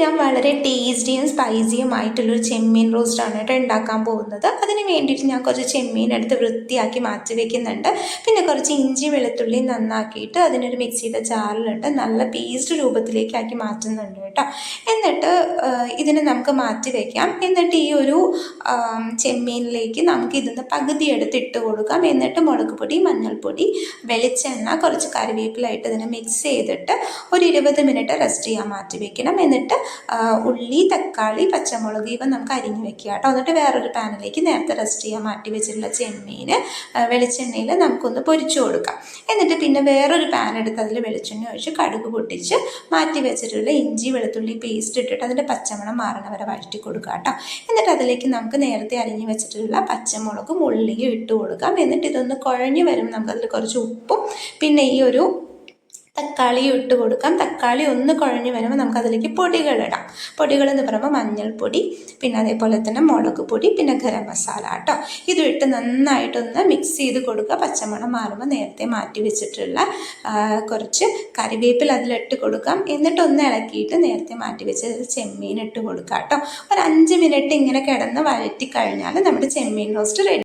ഞാൻ വളരെ ടേസ്റ്റിയും സ്പൈസിയുമായിട്ടുള്ളൊരു ചെമ്മീൻ റോസ്റ്റാണ് കേട്ടോ ഉണ്ടാക്കാൻ പോകുന്നത്. അതിന് വേണ്ടിയിട്ട് ഞാൻ കുറച്ച് ചെമ്മീൻ എടുത്ത് വൃത്തിയാക്കി മാറ്റി വെക്കുന്നുണ്ട്. പിന്നെ കുറച്ച് ഇഞ്ചി വെളുത്തുള്ളി നന്നാക്കിയിട്ട് അതിനൊരു മിക്സിയുടെ ജാറിലിട്ട് നല്ല പേസ്റ്റ് രൂപത്തിലേക്കാക്കി മാറ്റുന്നുണ്ട് കേട്ടോ. എന്നിട്ട് ഇതിനെ നമുക്ക് മാറ്റി വയ്ക്കാം. എന്നിട്ട് ഈ ഒരു ചെമ്മീനിലേക്ക് നമുക്ക് ഇതിന്ന് പകുതി എടുത്ത് ഇട്ട് കൊടുക്കാം. എന്നിട്ട് മുളക് പൊടി, മഞ്ഞൾപ്പൊടി, വെളിച്ചെണ്ണ, കുറച്ച് കറിവേപ്പിലായിട്ട് ഇതിനെ മിക്സ് ചെയ്തിട്ട് ഒരു 20 മിനിറ്റ് റെസ്റ്റ് ചെയ്യാൻ മാറ്റി വെക്കണം. എന്നിട്ട് ഉള്ളി, തക്കാളി, പച്ചമുളക് ഇവ നമുക്ക് അരിഞ്ഞ് വെക്കുക കേട്ടോ. എന്നിട്ട് വേറൊരു പാനിലേക്ക് നേരത്തെ റെസ്റ്റ് ചെയ്യാൻ മാറ്റി വെച്ചിട്ടുള്ള ചെമ്മീൻ വെളിച്ചെണ്ണയിൽ നമുക്കൊന്ന് പൊരിച്ചു കൊടുക്കാം. എന്നിട്ട് പിന്നെ വേറൊരു പാൻ എടുത്ത് അതിൽ വെളിച്ചെണ്ണ ഒഴിച്ച് കടുക് പൊട്ടിച്ച് മാറ്റി വെച്ചിട്ടുള്ള ഇഞ്ചി വെളുത്തുള്ളി പേസ്റ്റ് ഇട്ടിട്ട് അതിൻ്റെ പച്ചമണം മാറണ വരെ വഴറ്റി കൊടുക്കുക കേട്ടോ. എന്നിട്ട് അതിലേക്ക് നമുക്ക് നേരത്തെ അരിഞ്ഞ് വെച്ചിട്ടുള്ള പച്ചമുളകും ഉള്ളിയും ഇട്ട് കൊടുക്കാം. എന്നിട്ട് ഇതൊന്ന് കുഴഞ്ഞ് വരുമ്പോൾ നമുക്കതിൽ കുറച്ച് ഉപ്പും പിന്നെ ഈ ഒരു തക്കാളി ഇട്ട് കൊടുക്കാം. തക്കാളി ഒന്ന് കുഴഞ്ഞ് വരുമ്പോൾ നമുക്കതിലേക്ക് പൊടികളിടാം. പൊടികളെന്ന് പറയുമ്പോൾ മഞ്ഞൾപ്പൊടി, പിന്നെ അതേപോലെ തന്നെ മുളക് പൊടി, പിന്നെ ഗരം മസാല കേട്ടോ. ഇതും ഇട്ട് നന്നായിട്ടൊന്ന് മിക്സ് ചെയ്ത് കൊടുക്കുക. പച്ചമണം മാറുമ്പോൾ നേരത്തെ മാറ്റി വെച്ചിട്ടുള്ള കുറച്ച് കറിവേപ്പില അതിലിട്ട് കൊടുക്കാം. എന്നിട്ടൊന്ന് ഇളക്കിയിട്ട് നേരത്തെ മാറ്റി വെച്ച ചെമ്മീൻ ഇട്ട് കൊടുക്കാം കേട്ടോ. ഒരു 5 മിനിറ്റ് ഇങ്ങനെ കിടന്ന് വഴറ്റി കഴിഞ്ഞാൽ നമ്മുടെ ചെമ്മീൻ റോസ്റ്റ് റെഡി.